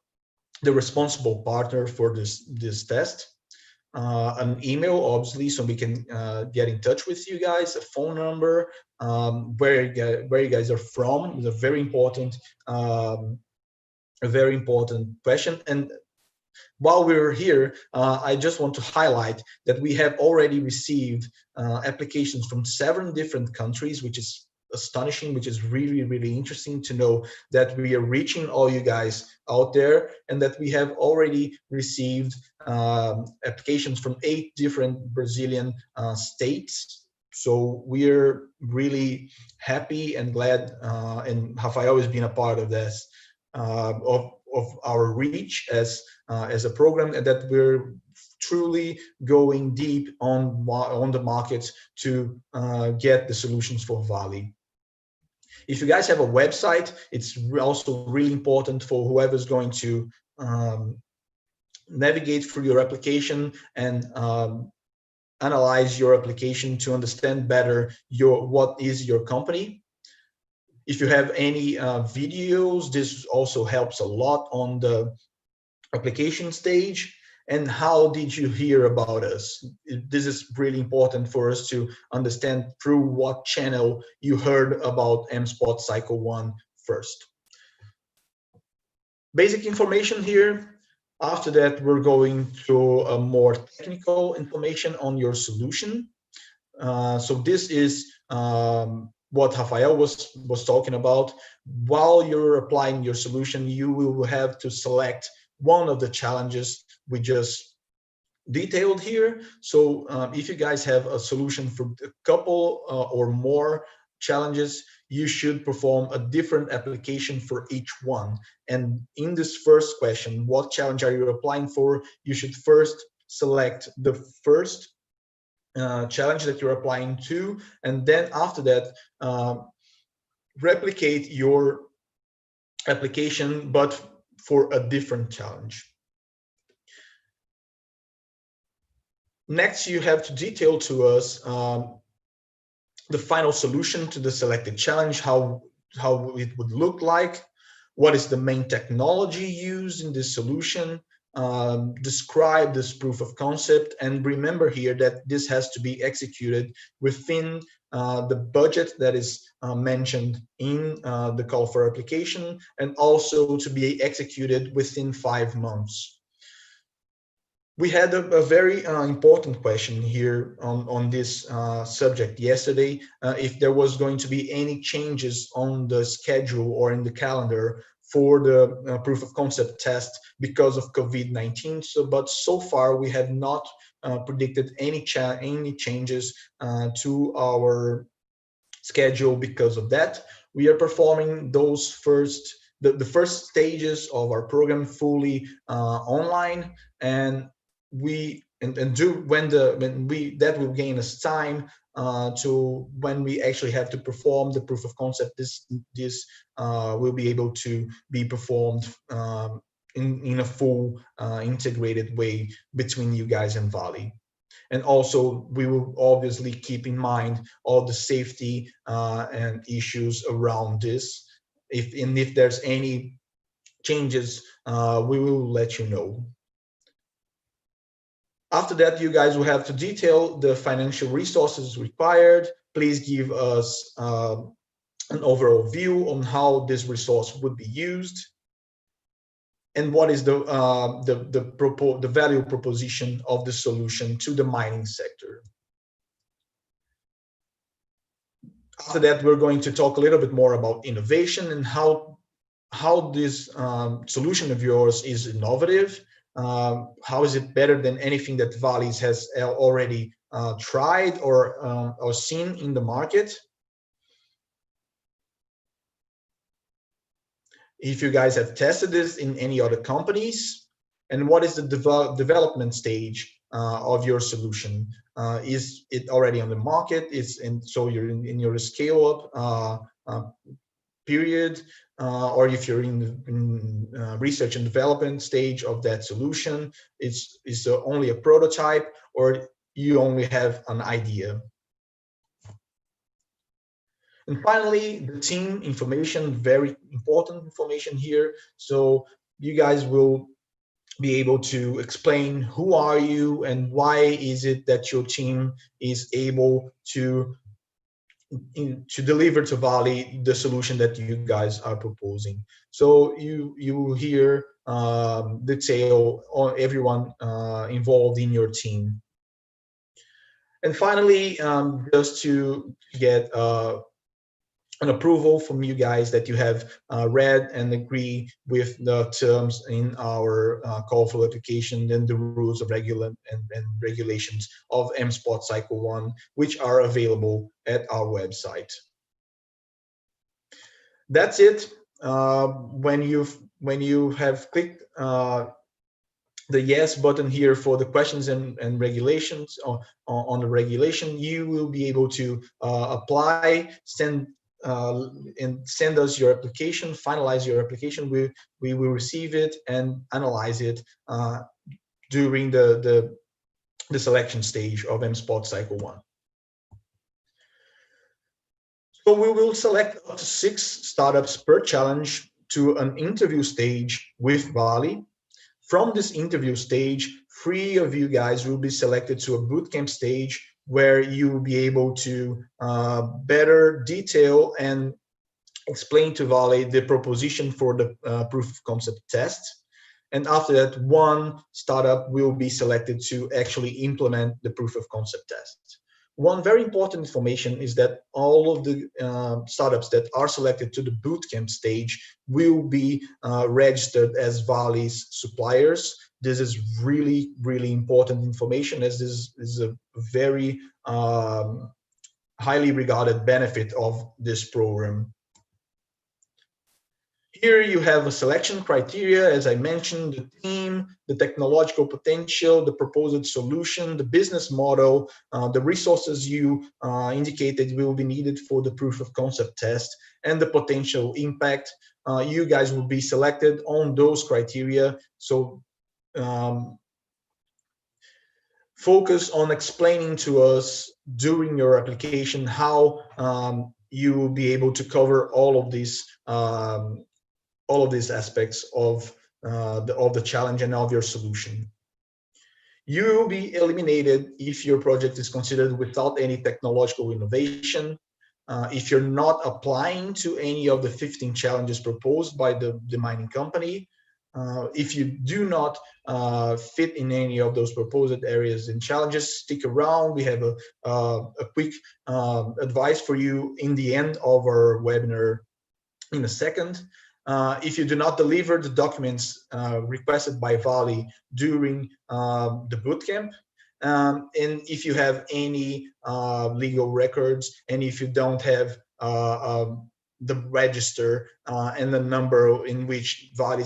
the responsible partner for this test, an email, obviously, so we can get in touch with you guys, a phone number, where you guys are from is um, a very important question. And while we're here, I just want to highlight that we have already received applications from 7 different countries, which is astonishing, which is really interesting to know that we are reaching all you guys out there, and that we have already received applications from 8 different Brazilian states. So we're really happy and glad, and Rafael has been a part of this, of our reach as a program, and that we're truly going deep on the markets to get the solutions for Vale. If you guys have a website, it's also really important for whoever's going to navigate through your application and analyze your application to understand better what is your company. If you have any videos, this also helps a lot on the application stage. And how did you hear about us? This is really important for us to understand through what channel you heard about MSpot Cycle 1 first. Basic information here. After that, we're going through a more technical information on your solution. So this is what Rafael was talking about. While you're applying your solution, you will have to select one of the challenges we just detailed here. So if you guys have a solution for a couple or more challenges, you should perform a different application for each one. And in this first question, what challenge are you applying for? You should first select the first challenge that you're applying to, and then after that, replicate your application, but for a different challenge. Next, you have to detail to us the final solution to the selected challenge, how it would look like, what is the main technology used in this solution, describe this proof of concept, and remember here that this has to be executed within the budget that is mentioned in the call for application, and also to be executed within 5 months. We had a very important question here on this subject yesterday, if there was going to be any changes on the schedule or in the calendar for the proof of concept test because of COVID-19. But so far we have not predicted any changes to our schedule because of that. We are performing those the first stages of our program fully online, and that will gain us time to when we actually have to perform the proof of concept. This will be able to be performed in a full integrated way between you guys and Vale. And also, we will obviously keep in mind all the safety and issues around this. If there's any changes, we will let you know. After that, you guys will have to detail the financial resources required. Please give us an overall view on how this resource would be used, and what is the value proposition of the solution to the mining sector. After that, we're going to talk a little bit more about innovation and how this solution of yours is innovative. How is it better than anything that Valleys has already tried or seen in the market? If you guys have tested this in any other companies, and what is the development stage of your solution? Is it already on the market? So you're in your scale up period, or if you're in research and development stage of that solution, is only a prototype, or you only have an idea. And finally, the team information, very important information here. So you guys will be able to explain who are you and why is it that your team is able to deliver to Valley the solution that you guys are proposing. So you will hear detail on everyone involved in your team. And finally, just to get an approval from you guys that you have read and agree with the terms in our call for application and the rules of and regulations of MSpot Cycle 1, which are available at our website. That's it. When you have clicked the yes button here for the questions and regulations on the regulation, you will be able to apply, and send us your application, finalize your application. We will receive it and analyze it during the selection stage of MSpot Cycle 1. So we will select up to 6 startups per challenge to an interview stage with Valley. From this interview stage, 3 of you guys will be selected to a bootcamp stage where you will be able to better detail and explain to Valley the proposition for the proof of concept test. And after that, 1 startup will be selected to actually implement the proof of concept test. One very important information is that all of the startups that are selected to the bootcamp stage will be registered as Valley's suppliers. This is really, really important information, as this is a very highly regarded benefit of this program. Here you have a selection criteria, as I mentioned, the team, the technological potential, the proposed solution, the business model, the resources you indicated will be needed for the proof of concept test, and the potential impact. You guys will be selected on those criteria. So focus on explaining to us during your application how you will be able to cover all of these aspects of the challenge and of your solution. You will be eliminated if your project is considered without any technological innovation, if you're not applying to any of the 15 challenges proposed by the mining company, if you do not fit in any of those proposed areas and challenges. Stick around. We have a quick advice for you in the end of our webinar in a second. If you do not deliver the documents requested by Valley during the bootcamp, and if you have any legal records, and if you don't have the register and the number in which Valley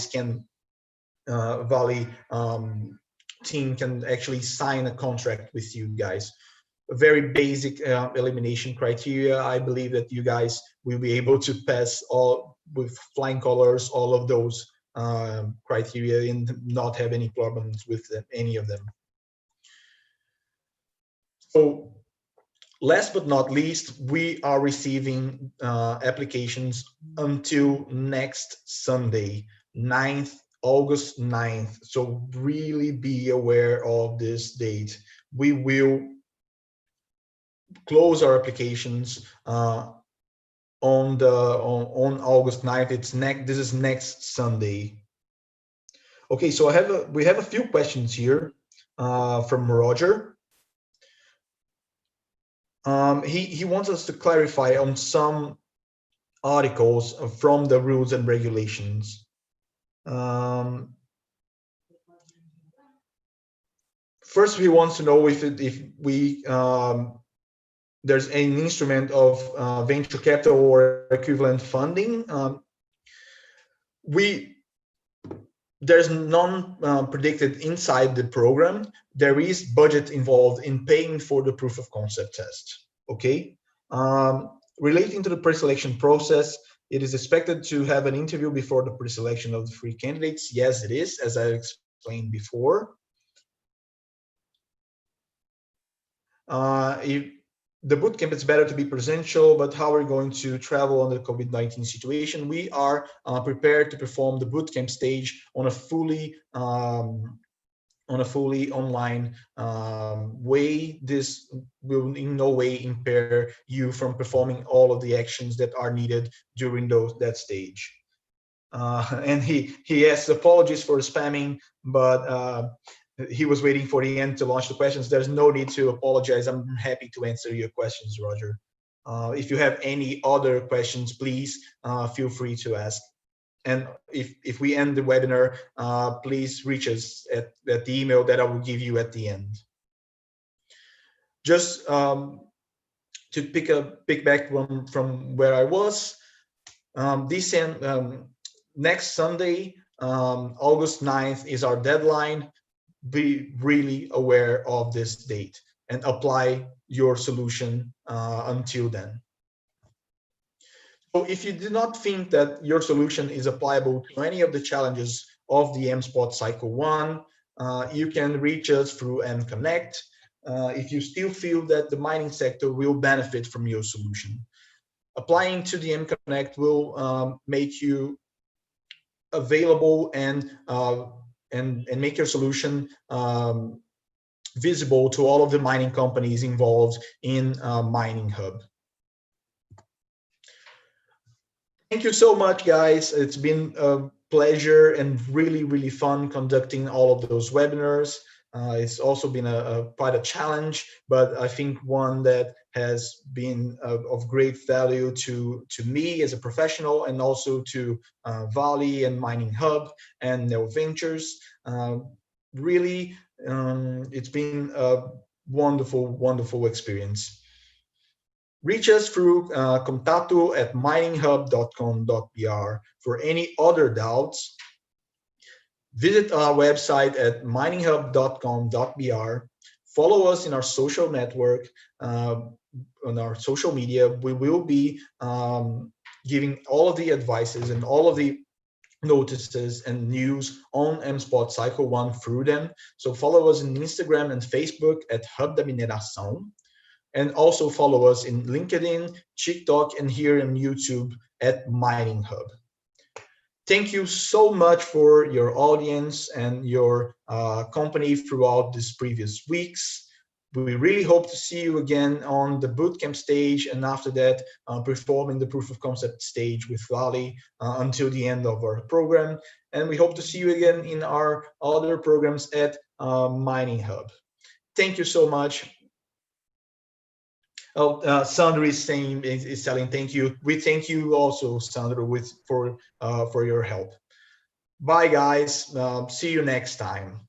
team can actually sign a contract with you guys. A very basic elimination criteria. I believe that you guys will be able to pass all with flying colors all of those criteria and not have any problems with any of them. So last but not least, we are receiving applications until next Sunday, August 9th. So really be aware of this date. We will close our applications on August 9th. This is next Sunday. Okay, so we have a few questions here from Roger. He wants us to clarify on some articles from the rules and regulations. first he wants to know if we there's an instrument of venture capital or equivalent funding. There's none predicted inside the program. There is budget involved in paying for the proof of concept test. Okay. Relating to the pre-selection process, it is expected to have an interview before the pre-selection of the 3 candidates. Yes, it is, as I explained before. If the bootcamp, it's better to be presential, but how are we going to travel under the COVID-19 situation? We are prepared to perform the bootcamp stage on a fully online way. This will in no way impair you from performing all of the actions that are needed during that stage. And he asks apologies for spamming, but he was waiting for the end to launch the questions. There's no need to apologize. I'm happy to answer your questions, Roger. If you have any other questions, please feel free to ask. And if we end the webinar, please reach us at the email that I will give you at the end. Just to pick back from where I was, next Sunday, August 9th is our deadline. Be really aware of this date and apply your solution until then. So if you do not think that your solution is applicable to any of the challenges of the MSpot Cycle 1, you can reach us through MConnect. If you still feel that the mining sector will benefit from your solution, applying to the MConnect will make you available and make your solution visible to all of the mining companies involved in Mining Hub. Thank you so much, guys. It's been a pleasure and really fun conducting all of those webinars. It's also been quite a challenge, but I think one that has been of great value to me as a professional, and also to Vale and Mining Hub and Neo Ventures. Really, it's been a wonderful experience. Reach us through contato@mininghub.com.br for any other doubts. Visit our website at mininghub.com.br. Follow us in our social network, on our social media. We will be giving all of the advices and all of the notices and news on MSpot Cycle 1 through them. So follow us on Instagram and Facebook at Hub da Mineração. And also follow us in LinkedIn, TikTok, and here on YouTube at Mining Hub. Thank you so much for your audience and your company throughout these previous weeks. We really hope to see you again on the bootcamp stage, and after that, performing the proof of concept stage with Vale until the end of our program. And we hope to see you again in our other programs at Mining Hub. Thank you so much. Oh, Sandra is telling thank you. We thank you also, Sandra, for your help. Bye, guys. See you next time.